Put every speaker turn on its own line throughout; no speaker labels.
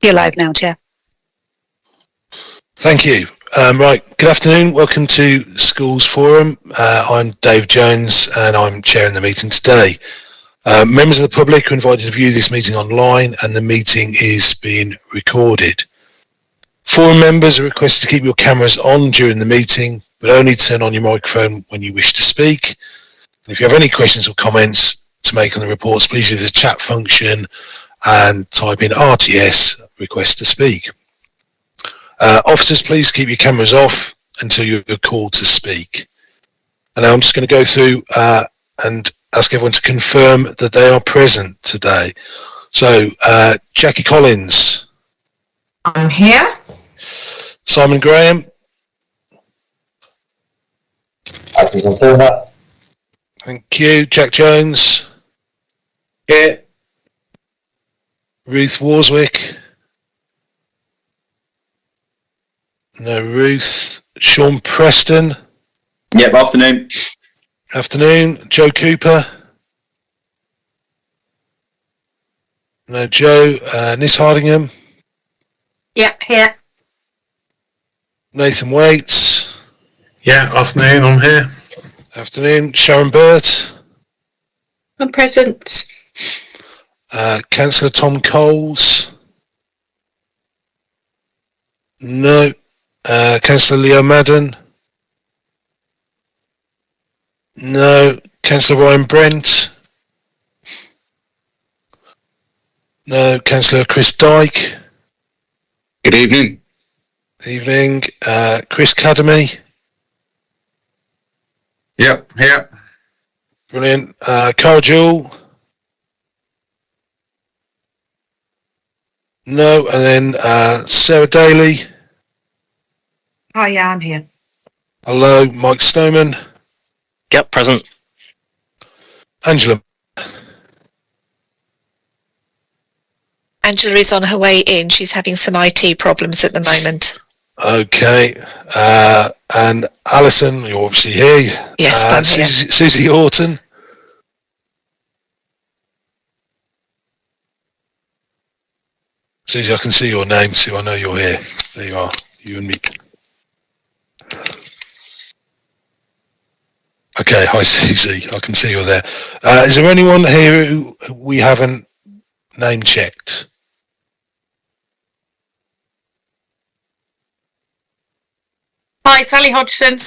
You're live now, Chair.
Thank you. Right, good afternoon. Welcome to Schools Forum. I'm Dave Jones and I'm chairing the meeting today. Members of the public are invited to view this meeting online and the meeting is being recorded. Forum members are requested to keep your cameras on during the meeting, but only turn on your microphone when you wish to speak. And if you have any questions or comments to make on the reports, please use the chat function and type in RTS, request to speak. Officers, please keep your cameras off until you're called to speak. And now I'm just going to go through and ask everyone to confirm that they are present today. So, Jackie Collins.
I'm here.
Simon Graham.
I can confirm that.
Thank you. Jack Jones.
Here.
Ruth Warswick. No Ruth. Sean Preston.
Yep, afternoon.
Afternoon. Joe Cooper. No Joe. Nis Hardingham.
Yeah, here.
Nathan Waits.
Yeah, afternoon, I'm here.
Afternoon. Sharon Burt.
I'm present.
Councillor Tom Coles. No. Councillor Leo Madden. No. Councillor Ryan Brent. No. Councillor Chris Dyke.
Good evening.
Evening. Chris Cademy.
Yep, here.
Brilliant. Cara Jewell. No. And then Sarah Daly.
Hi, yeah, I'm here.
Hello. Mike Stoneman.
Yep, present.
Angela.
Angela is on her way in. She's having some IT problems at the moment.
Okay. And Alison, you're obviously here.
Yes, I'm here.
Susie Horton. Susie, I can see your name, so I know you're here. There you are, you and me. Okay, hi Susie, I can see you're there. Is there anyone here who we haven't name checked?
Hi, Sally Hodgson.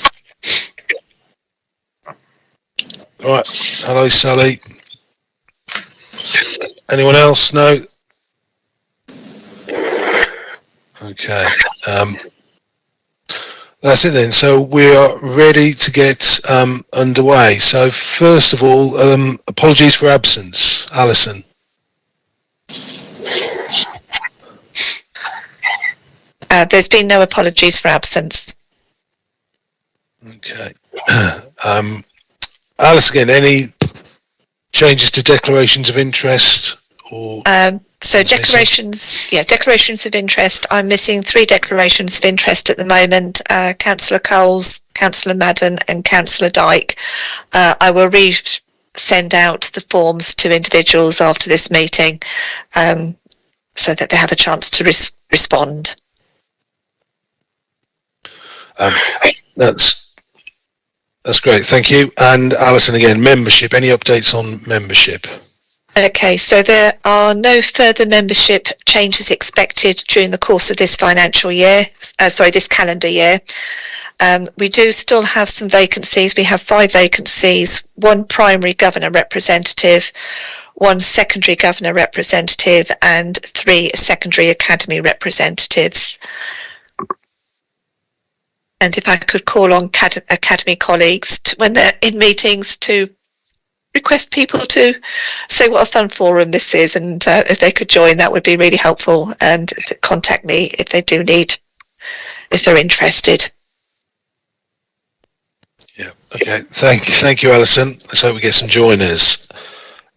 All right, hello Sally. Anyone else? No? Okay. That's it then. So we are ready to get underway. So first of all, apologies for absence. Alison.
There's been no apologies for absence.
Okay. Alice, again, any changes to declarations of interest or?
So declarations of interest. I'm missing 3 declarations of interest at the moment. Councillor Coles, Councillor Madden and Councillor Dyke. I will send out the forms to individuals after this meeting so that they have a chance to respond.
That's great, thank you. And Alison, again, membership. Any updates on membership?
Okay, so there are no further membership changes expected during the course of this financial year, this calendar year. We do still have some vacancies. We have 5 vacancies, 1 primary governor representative, 1 secondary governor representative and 3 secondary academy representatives. And if I could call on academy colleagues when they're in meetings to request people to say what a fun forum this is, and if they could join, that would be really helpful, and contact me if if they're interested.
Yeah, okay, thank you Alison. Let's hope we get some joiners.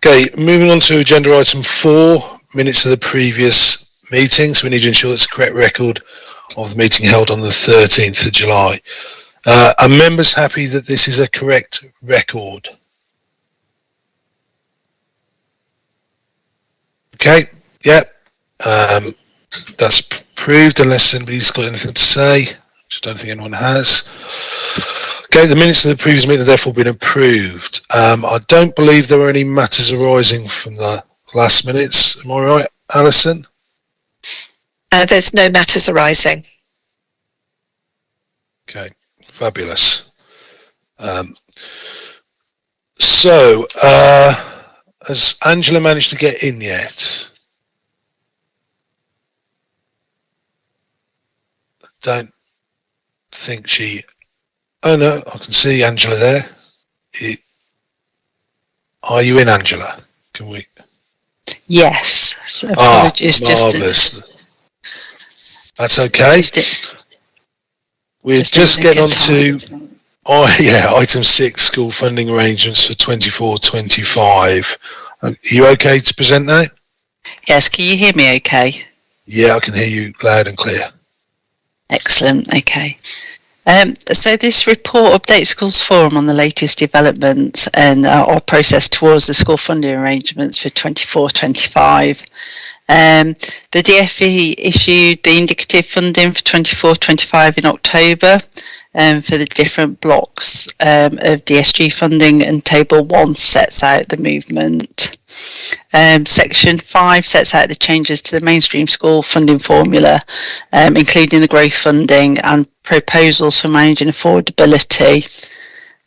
Okay, moving on to agenda item 4, minutes of the previous meeting. So we need to ensure it's a correct record of the meeting held on the 13th of July. Are members happy that this is a correct record? Okay, yeah. That's approved unless anybody's got anything to say, which I don't think anyone has. Okay, the minutes of the previous meeting have therefore been approved. I don't believe there were any matters arising from the last minutes. Am I right, Alison?
There's no matters arising.
Okay, fabulous. So, has Angela managed to get in yet? Don't think she... Oh no, I can see Angela there. Are you in, Angela? Can we...
Yes. So apologies.
Marvellous. That's okay. We're just getting on to item 6, school funding arrangements for 24-25. Are you okay to present now?
Yes, can you hear me okay?
Yeah, I can hear you loud and clear.
Excellent, okay. So this report updates Schools Forum on the latest developments and our process towards the school funding arrangements for 24-25. The DfE issued the indicative funding for 24-25 in October for the different blocks of DSG funding, and Table 1 sets out the movement. Section 5 sets out the changes to the mainstream school funding formula, including the growth funding and proposals for managing affordability.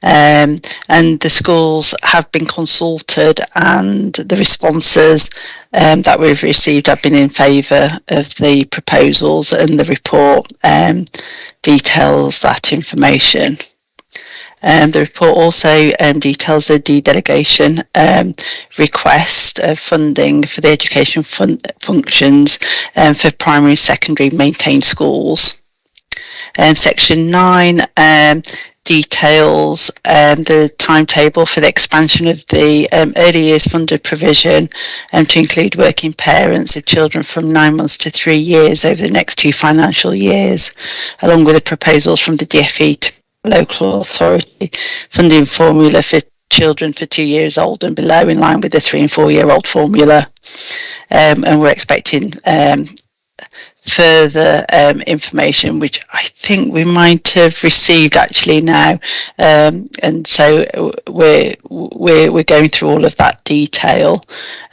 And the schools have been consulted, and the responses that we've received have been in favour of the proposals, and the report details that information. The report also details the de-delegation request of funding for the education functions for primary and secondary maintained schools. Section 9 details the timetable for the expansion of the early years funded provision to include working parents of children from 9 months to 3 years over the next 2 financial years, along with the proposals from the DfE to local authority funding formula for children for 2 years old and below, in line with the 3 and 4 year old formula. And we're expecting further information, which I think we might have received actually now, and so we're going through all of that detail,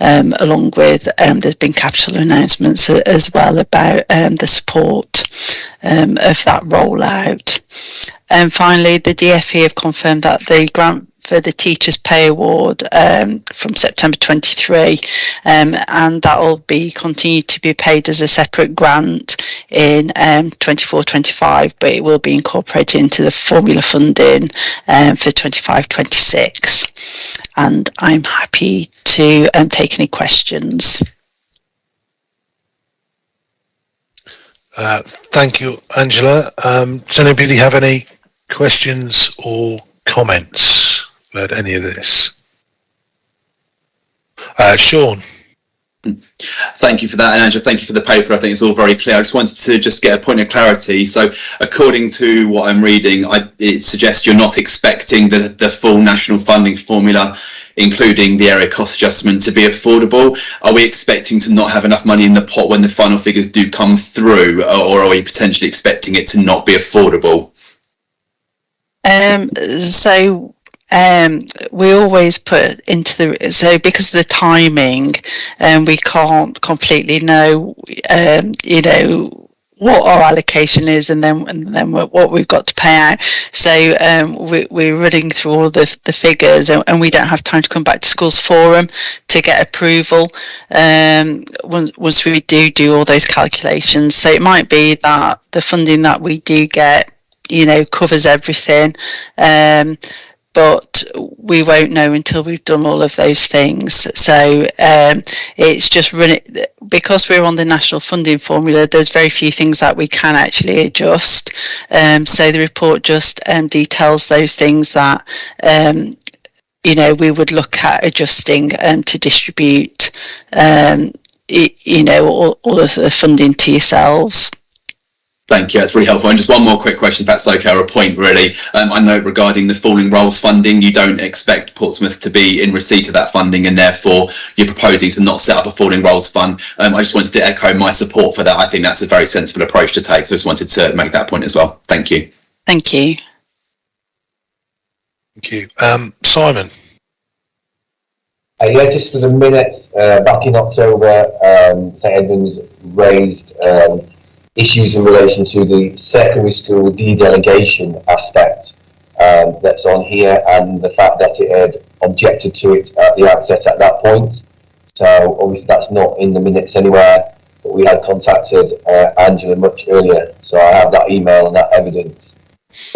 along with there's been capital announcements as well about the support of that rollout. And finally, the DfE have confirmed that the grant for the Teachers' Pay Award from September 23, and that will be continued to be paid as a separate grant in 24-25, but it will be incorporated into the formula funding for 25-26. And I'm happy to take any questions.
Thank you, Angela. Does anybody have any questions or comments about any of this? Sean.
Thank you for that, and Angela, thank you for the paper. I think it's all very clear. I just wanted to get a point of clarity. So according to what I'm reading, it suggests you're not expecting the full national funding formula, including the area cost adjustment, to be affordable. Are we expecting to not have enough money in the pot when the final figures do come through, or are we potentially expecting it to not be affordable?
We always put into because of the timing, we can't completely know, what our allocation is, and then what we've got to pay out. So we're running through all the figures, and we don't have time to come back to Schools Forum to get approval once we do all those calculations. So it might be that the funding that we do get, covers everything. But we won't know until we've done all of those things. So it's just because we're on the national funding formula, there's very few things that we can actually adjust. So the report just details those things that we would look at adjusting to distribute all of the funding to yourselves.
Thank you, that's really helpful. And just one more quick question, if that's okay, or a point really. I know regarding the falling roles funding, you don't expect Portsmouth to be in receipt of that funding, and therefore you're proposing to not set up a falling roles fund. I just wanted to echo my support for that. I think that's a very sensible approach to take, so I just wanted to make that point as well. Thank you.
Thank you.
Thank you. Simon?
Yeah, just for the minutes, back in October, St Edmunds raised issues in relation to the secondary school delegation aspect that's on here, and the fact that it had objected to it at the outset at that point. So obviously that's not in the minutes anywhere, but we had contacted Angela much earlier, so I have that email and that evidence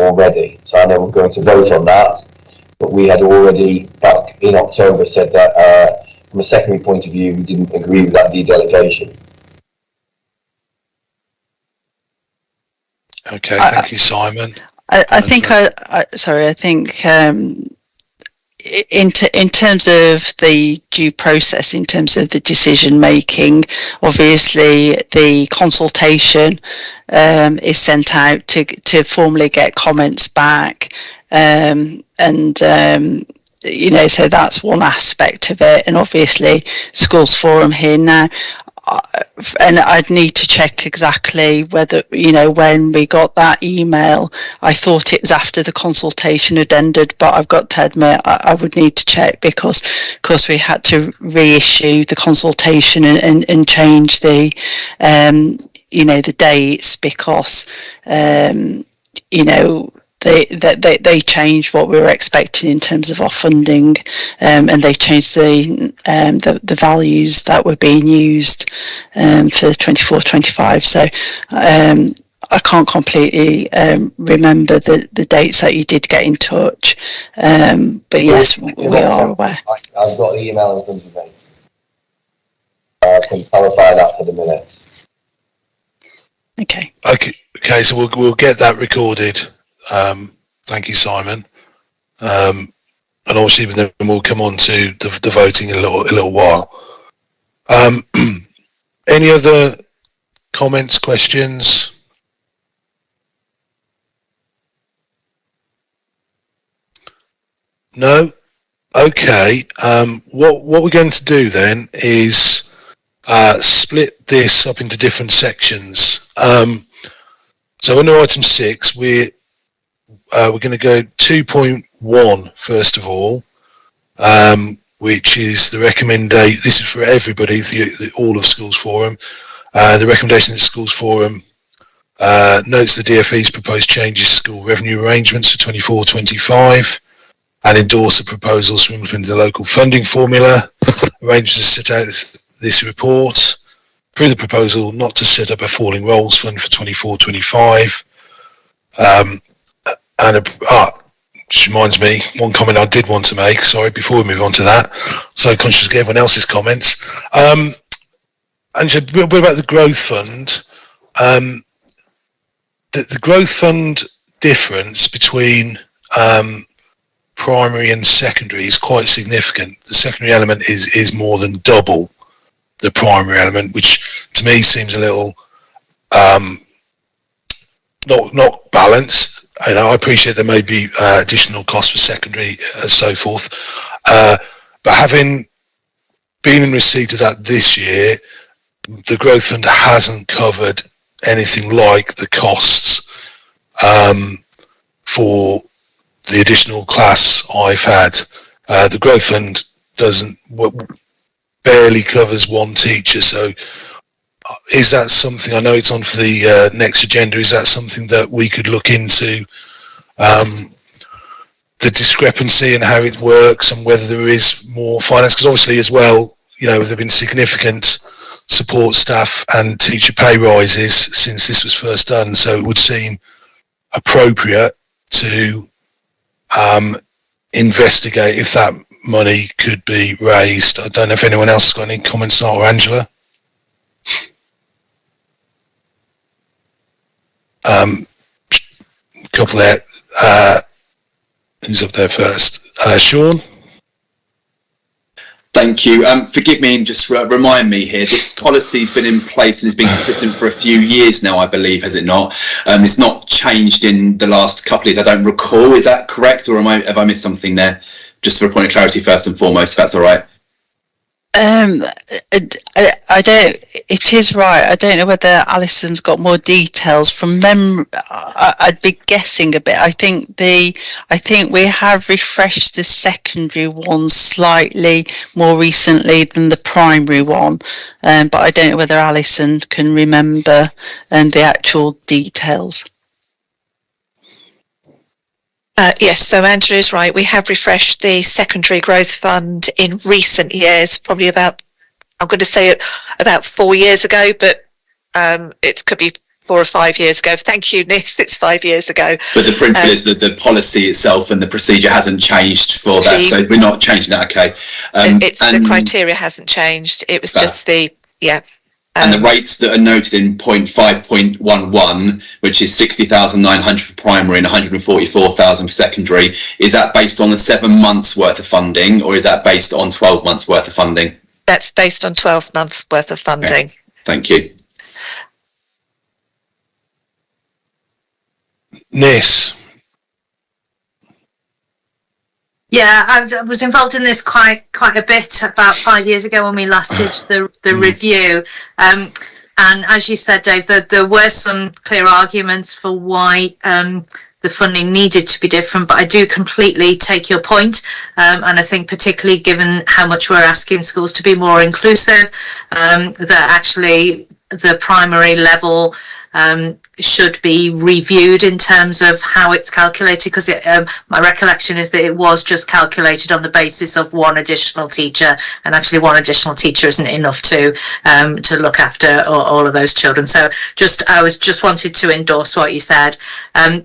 already. So I know we're going to vote on that, but we had already back in October said that from a secondary point of view we didn't agree with that delegation.
Okay, thank you, Simon.
I think in terms of the due process, in terms of the decision making, obviously the consultation is sent out to formally get comments back, and you know, so that's one aspect of it. And obviously Schools Forum here now, and I'd need to check exactly whether, you know, when we got that email, I thought it was after the consultation had ended, but I've got to admit I would need to check, because of course we had to reissue the consultation and change the you know, the dates, because you know, they changed what we were expecting in terms of our funding, and they changed the values that were being used for 24-25. So I can't completely remember the dates that you did get in touch, but yes, we are aware.
I've got the email in front of me. I can clarify that for the minute.
Okay, so we'll get that recorded. Thank you, Simon. And obviously then we'll come on to the voting in a little while. Any other comments, questions? No? Okay. What we're going to do then is split this up into different sections. So under item 6, we're going to go 2.1 first of all, which is the recommendation. This is for everybody, all of Schools Forum. The recommendation of the Schools Forum notes the DfE's proposed changes to school revenue arrangements for 24-25, and endorse the proposals to implement the local funding formula. Arrangements to set out this report. Approve the proposal not to set up a falling roles fund for 24-25. Which reminds me, one comment I did want to make, sorry, before we move on to that, so conscious of everyone else's comments. Angela, what about the growth fund? The growth fund difference between primary and secondary is quite significant. The secondary element is more than double the primary element, which to me seems a little not balanced. You know, I appreciate there may be additional costs for secondary and so forth, but having been in receipt of that this year, the growth fund hasn't covered anything like the costs for the additional class I've had. The growth fund barely covers one teacher, so is that something, I know it's on for the next agenda, is that something that we could look into, the discrepancy and how it works and whether there is more finance? Because obviously as well, you know, there have been significant support staff and teacher pay rises since this was first done, so it would seem appropriate to investigate if that money could be raised. I don't know if anyone else has got any comments on that, or Angela? Couple there. Who's up there first? Sean?
Thank you. Forgive me and just remind me here, this policy's been in place and has been consistent for a few years now, I believe, has it not? It's not changed in the last couple of years, I don't recall. Is that correct, or have I missed something there? Just for a point of clarity first and foremost, if that's all right.
I don't. It is right. I don't know whether Alison's got more details from memory. I'd be guessing a bit. I think we have refreshed the secondary one slightly more recently than the primary one, but I don't know whether Alison can remember the actual details.
Yes, so Andrew is right. We have refreshed the Secondary Growth Fund in recent years, probably about, I'm going to say about 4 years ago, but it could be 4 or 5 years ago. Thank you, Nis, it's 5 years ago.
But the principle is that the policy itself and the procedure hasn't changed for that, so we're not changing that, okay.
The criteria hasn't changed, it was just
and the rates that are noted in point 5.11, which is 60,900 for primary and 144,000 for secondary, is that based on the 7 months worth of funding, or is that based on 12 months worth of funding?
That's based on 12 months worth of funding.
Okay. Thank you.
Nis.
Yeah, I was involved in this quite a bit about 5 years ago when we last did the review. And as you said, Dave, there were some clear arguments for why the funding needed to be different, but I do completely take your point. And I think particularly given how much we're asking schools to be more inclusive, that actually the primary level should be reviewed in terms of how it's calculated, because my recollection is that it was just calculated on the basis of one additional teacher, and actually one additional teacher isn't enough to look after all of those children. So I was just wanted to endorse what you said. I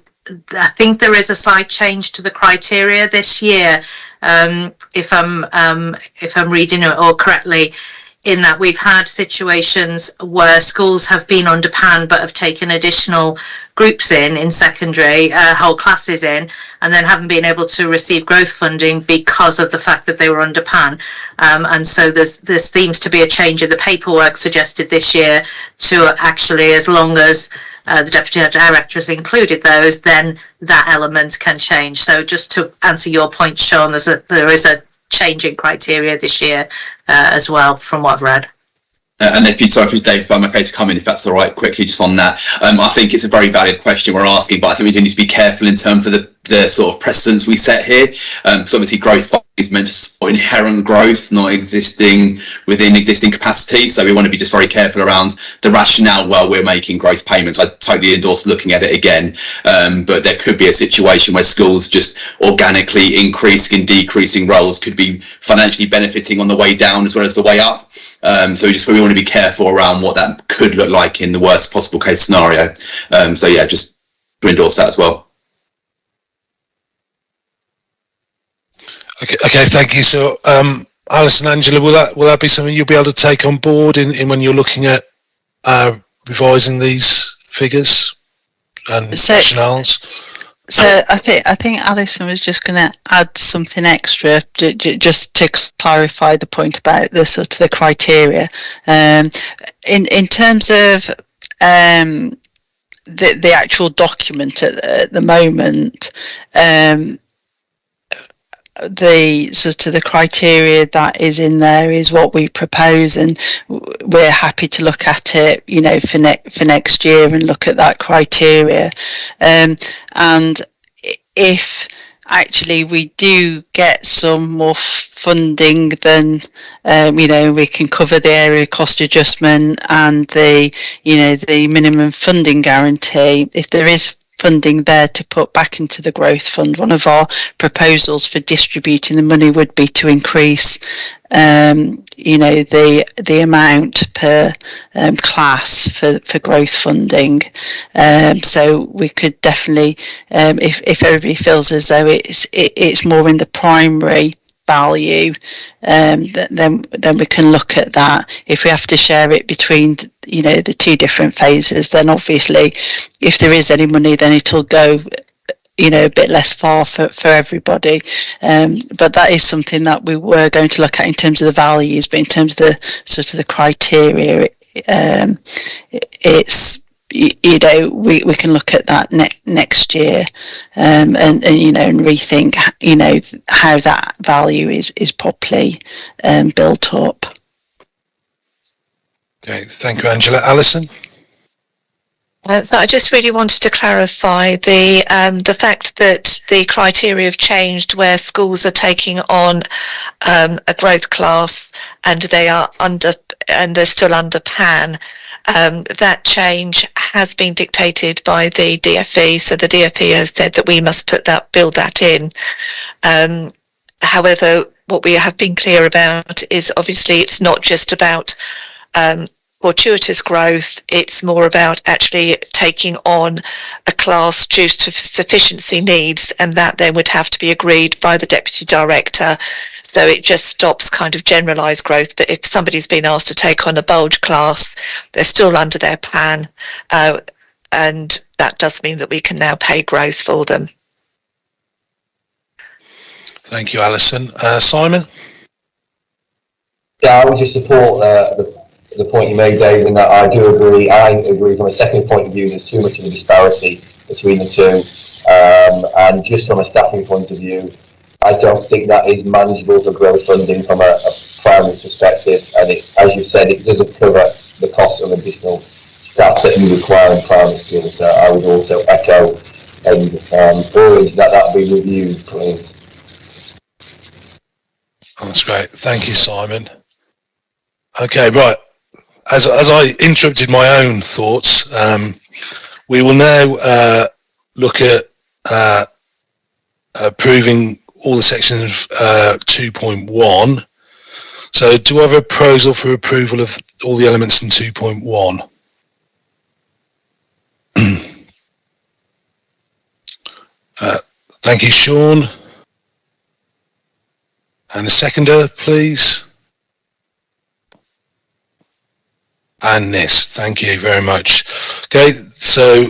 think there is a slight change to the criteria this year, if I'm reading it all correctly, in that we've had situations where schools have been under PAN but have taken additional groups in secondary, whole classes in, and then haven't been able to receive growth funding because of the fact that they were under PAN. And so there seems to be a change in the paperwork suggested this year to actually, as long as the Deputy Director has included those, then that element can change. So just to answer your point, Sean, there is a change in criteria this year as well, from what I've read.
And if Dave, if I'm okay to come in, if that's all right, quickly just on that. I think it's a very valid question we're asking, but I think we do need to be careful in terms of the sort of precedents we set here. So obviously growth is meant to support inherent growth, not existing within existing capacity. So we want to be just very careful around the rationale while we're making growth payments. I totally endorse looking at it again, but there could be a situation where schools just organically increasing and decreasing roles could be financially benefiting on the way down as well as the way up. So we want to be careful around what that could look like in the worst possible case scenario. So yeah, just to endorse that as well.
Okay, thank you. So, Alison, Angela, will that be something you'll be able to take on board in when you're looking at revising these figures and rationales?
So I think Alison was just going to add something extra just to clarify the point about the sort of the criteria. In terms of the actual document at the moment, the sort of the criteria that is in there is what we propose, and we're happy to look at it, you know, for next year and look at that criteria. And if actually we do get some more funding, then you know, we can cover the area cost adjustment and the minimum funding guarantee. If there is funding there to put back into the growth fund, one of our proposals for distributing the money would be to increase the amount per class for growth funding. So we could definitely, if everybody feels as though it's more in the primary value, then we can look at that. If we have to share it between the two different phases, then obviously if there is any money, then it'll go a bit less far for everybody. But that is something that we were going to look at in terms of the values, but in terms of the sort of the criteria, it's, we can look at that next year, and rethink, how that value is properly built up.
Okay, thank you, Angela. Alison?
So I just really wanted to clarify the fact that the criteria have changed, where schools are taking on a growth class and they're still under PAN. That change has been dictated by the DFE, so the DFE has said that we must build that in. However, what we have been clear about is obviously it's not just about fortuitous growth, it's more about actually taking on a class due to sufficiency needs, and that then would have to be agreed by the deputy director. So it just stops kind of generalised growth. But if somebody's been asked to take on a bulge class, they're still under their PAN, and that does mean that we can now pay growth for them.
Thank you, Alison. Simon?
Yeah, I would just support the point you made, Dave, in that I agree from a second point of view, there's too much of a disparity between the two. And just from a staffing point of view, I don't think that is manageable for growth funding from a primary perspective. And as you said, it doesn't cover the cost of additional staff that you require in primary schools. So I would also echo and urge that be reviewed, please.
That's great. Thank you, Simon. Okay, right. As I interrupted my own thoughts, we will now look at approving all the sections of 2.1. So do I have a proposal for approval of all the elements in 2.1? Thank you, Sean. And a seconder, please. And Nis, thank you very much. Okay, so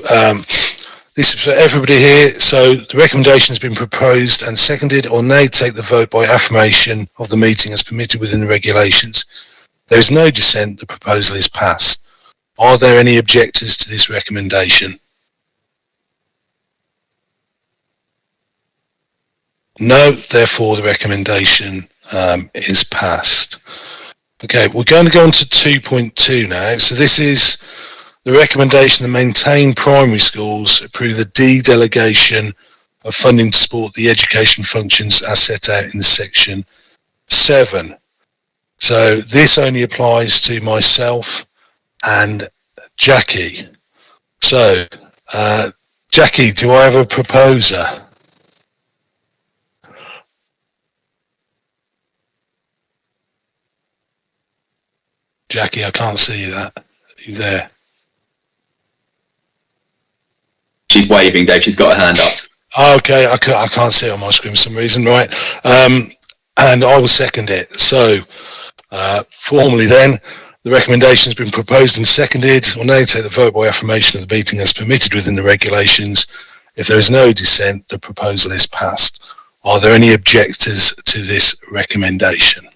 this is for everybody here. So the recommendation has been proposed and seconded, or nay, take the vote by affirmation of the meeting as permitted within the regulations. There is no dissent, the proposal is passed. Are there any objectors to this recommendation? No, therefore the recommendation is passed. Okay, we're going to go on to 2.2 now. So this is the recommendation to maintain primary schools, approve the delegation of funding to support the education functions as set out in section 7. So this only applies to myself and Jackie. So, Jackie, do I have a proposer? Jackie, I can't see that. Are you there?
She's waving, Dave. She's got her hand up.
Okay, I can't see it on my screen for some reason, right? And I will second it. So, formally then, the recommendation has been proposed and seconded. We'll now take the vote by affirmation of the meeting as permitted within the regulations. If there is no dissent, the proposal is passed. Are there any objectors to this recommendation?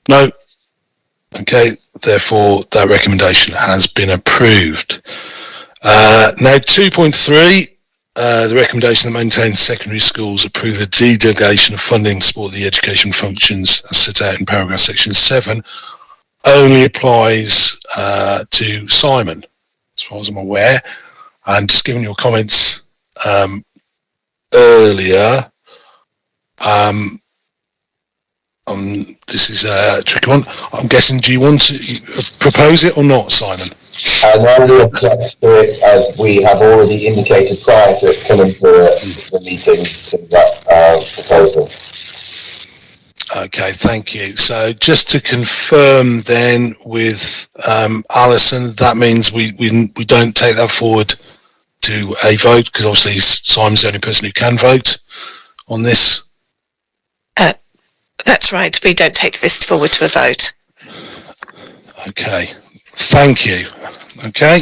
No. Okay, therefore that recommendation has been approved. Now 2.3, the recommendation that maintains secondary schools approve the delegation of funding to support the education functions as set out in paragraph section 7 only applies to Simon, as far as I'm aware. And just given your comments earlier, this is a tricky one. I'm guessing, do you want to propose it or not, Simon?
No, we object to it, as we have already indicated prior to it coming to the meeting, to that proposal.
Okay, thank you. So just to confirm then with Alison, that means we don't take that forward to a vote, because obviously Simon's the only person who can vote on this.
That's right. We don't take this forward to a vote.
Okay. Thank you. Okay.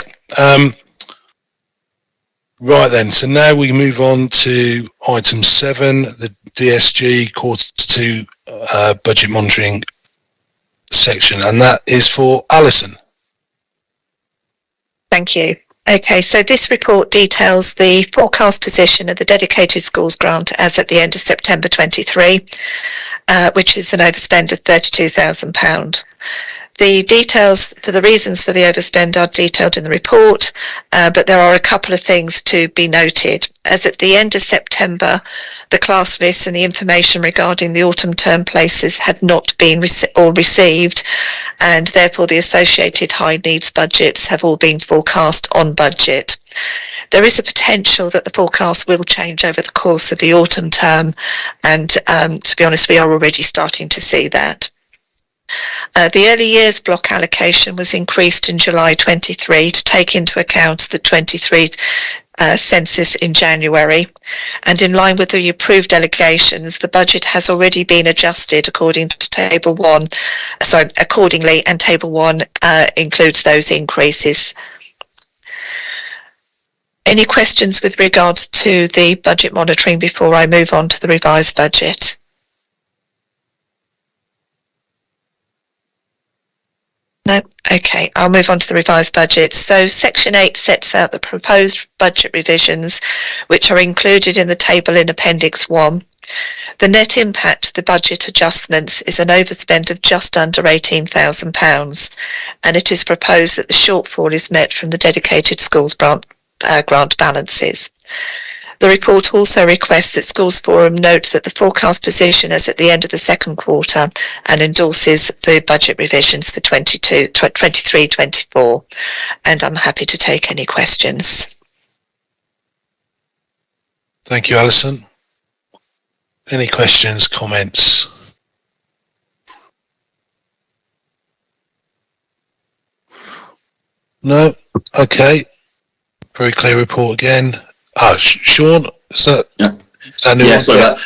Right then, so now we move on to item 7, the DSG Quarter 2 budget monitoring section, and that is for Alison.
Thank you. Okay, so this report details the forecast position of the dedicated schools grant as at the end of September 23, which is an overspend of £32,000. The details for the reasons for the overspend are detailed in the report, but there are a couple of things to be noted. As at the end of September, the class list and the information regarding the autumn term places had not been received, and therefore the associated high needs budgets have all been forecast on budget. There is a potential that the forecast will change over the course of the autumn term, and to be honest, we are already starting to see that. The early years block allocation was increased in July 23 to take into account the 23 census in January, and in line with the approved delegations, the budget has already been adjusted accordingly, and Table 1 includes those increases. Any questions with regards to the budget monitoring before I move on to the revised budget? No? Okay, I'll move on to the revised budget. So Section 8 sets out the proposed budget revisions, which are included in the table in Appendix 1. The net impact of the budget adjustments is an overspend of just under £18,000, and it is proposed that the shortfall is met from the dedicated schools grant balances. The report also requests that Schools Forum note that the forecast position is at the end of the second quarter and endorses the budget revisions for 23-24, and I'm happy to take any questions.
Thank you, Alison. Any questions, comments? No? Okay. Very clear report again. Sean, is that?
Yeah. Sorry about that.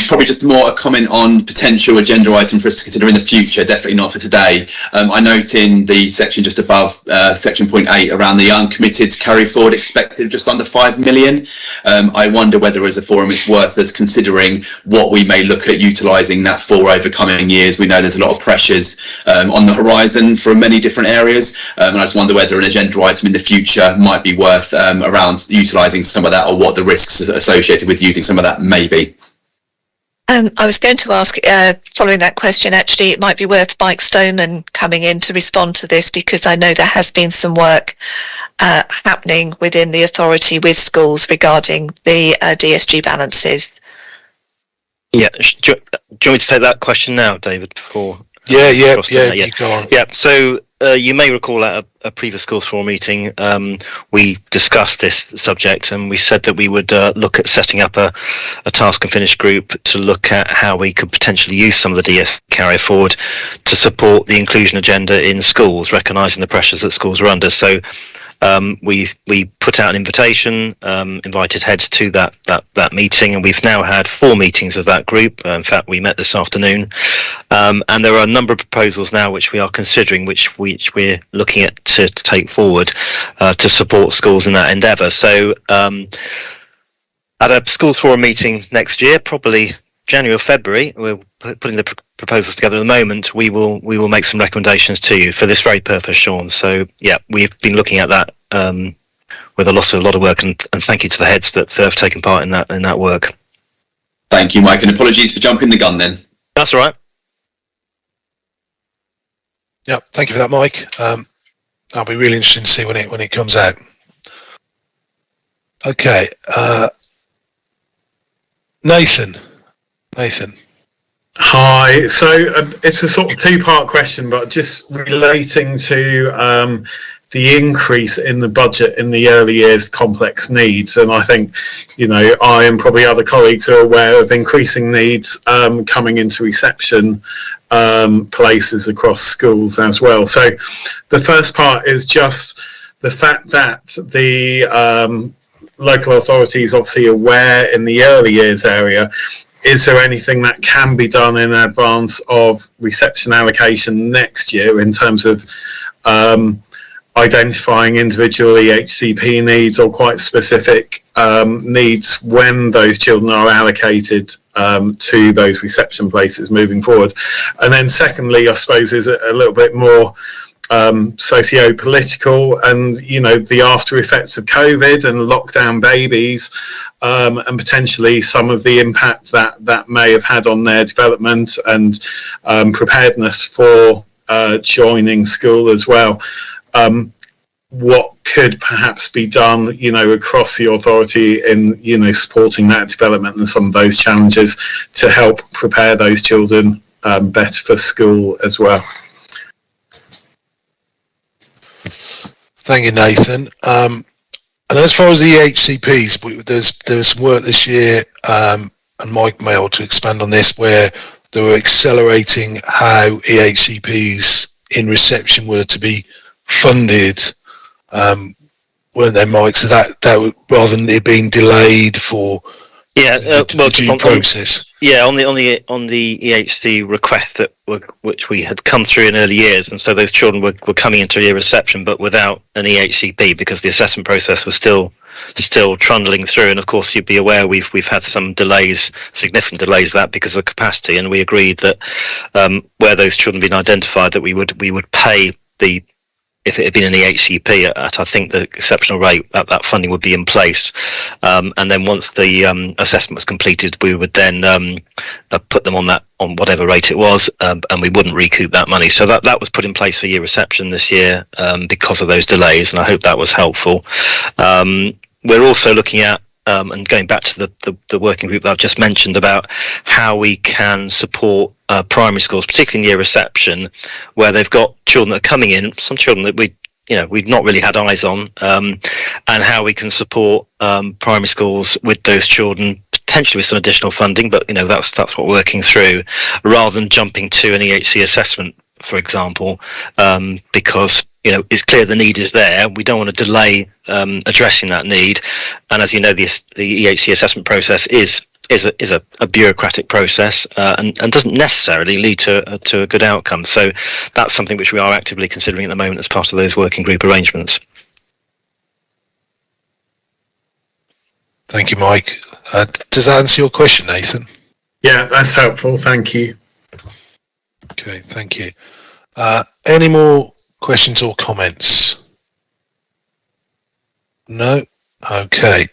Probably just more a comment on potential agenda item for us to consider in the future, definitely not for today. I note in the section just above, section 0.8, around the uncommitted carry forward expected just under 5 million. I wonder whether as a forum it's worth us considering what we may look at utilising that for over coming years. We know there's a lot of pressures on the horizon from many different areas, and I just wonder whether an agenda item in the future might be worth around utilising some of that, or what the risks associated with using some of that may be.
I was going to ask, following that question, actually, it might be worth Mike Stoneman coming in to respond to this, because I know there has been some work happening within the authority with schools regarding the DSG balances.
Yeah, do you want me to take that question now, David?
Yeah, you go on.
Yeah, so you may recall at a previous Schools Forum meeting, we discussed this subject, and we said that we would look at setting up a task and finish group to look at how we could potentially use some of the DS carry forward to support the inclusion agenda in schools, recognising the pressures that schools are under. So we put out an invitation, invited heads to that meeting, and we've now had 4 meetings of that group. In fact, we met this afternoon, and there are a number of proposals now which we are considering, which we're looking at to take forward to support schools in that endeavour. So at a Schools Forum meeting next year, probably January or February, we're putting the proposals together at the moment. We will make some recommendations to you for this very purpose, Sean. So yeah, we've been looking at that with a lot of work, and thank you to the heads that have taken part in that work.
Thank you, Mike, and apologies for jumping the gun then.
That's all right.
Yeah, thank you for that, Mike. I'll be really interested to see when it comes out. Okay, Nathan.
Hi. So it's a sort of 2-part question, but just relating to the increase in the budget in the early years complex needs. And I think, I and probably other colleagues are aware of increasing needs coming into reception places across schools as well. So the first part is just the fact that the local authorities obviously aware in the early years area. Is there anything that can be done in advance of reception allocation next year in terms of identifying individual EHCP needs or quite specific needs when those children are allocated to those reception places moving forward. And then secondly, I suppose, is a little bit more socio-political, and you know, the after effects of COVID and lockdown babies, and potentially some of the impact that may have had on their development and preparedness for joining school as well. What could perhaps be done, you know, across the authority in, you know, supporting that development and some of those challenges to help prepare those children better for school as well.
Thank you, Nathan. And as far as the EHCPs, there's some work this year, and Mike may want to expand on this, where they were accelerating how EHCPs in reception were to be funded, weren't they, Mike? So that would, rather than it being delayed for the due process.
On the EHC request which we had come through in early years, and so those children were coming into year reception, but without an EHCP because the assessment process was still trundling through. And of course, you'd be aware we've had some delays, significant delays, that because of capacity, and we agreed that where those children had been identified, that we would pay the, if it had been an EHCP at I think the exceptional rate, that funding would be in place, and then once the assessment was completed, we would then put them on whatever rate it was, and we wouldn't recoup that money. So that was put in place for year reception this year because of those delays, and I hope that was helpful. We're also looking at and going back to the working group that I've just mentioned about how we can support primary schools, particularly in year reception, where they've got children that are coming in, some children that we've not really had eyes on, and how we can support primary schools with those children, potentially with some additional funding, but that's what we're working through, rather than jumping to an EHC assessment, for example, because it's clear the need is there. We don't want to delay addressing that need, and as you know, the EHC assessment process is a bureaucratic process and doesn't necessarily lead to a good outcome. So that's something which we are actively considering at the moment as part of those working group arrangements.
Thank you, Mike. Does that answer your question, Nathan?
Yeah, that's helpful. Thank you.
Okay, thank you. Any more questions or comments? No? Okay.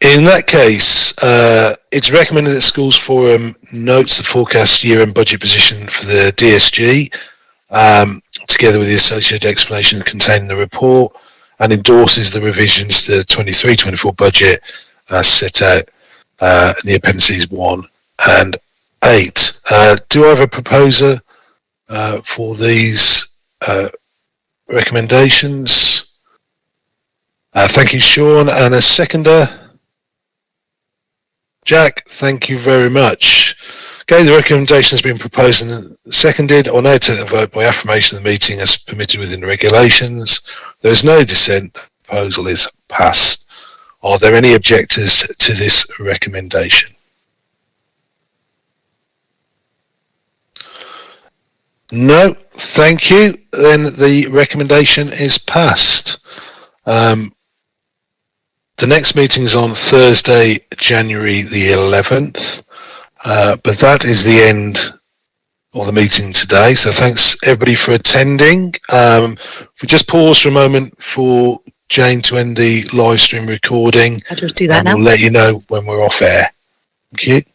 In that case, it's recommended that Schools Forum notes the forecast year-end budget position for the DSG, together with the associated explanation contained in the report, and endorses the revisions to the 23-24 budget as set out in the appendices 1 and 8. Do I have a proposer for these recommendations? Thank you, Sean. And a seconder? Jack, thank you very much. Okay, the recommendation has been proposed and seconded. I'll now take the vote by affirmation of the meeting as permitted within the regulations. There is no dissent. The proposal is passed. Are there any objectors to this recommendation? No, thank you. Then the recommendation is passed. The next meeting is on Thursday, January the 11th, but that is the end of the meeting today. So thanks everybody for attending. We just pause for a moment for Jane to end the live stream recording.
I'll do that now.
We'll let you know when we're off air. Thank you.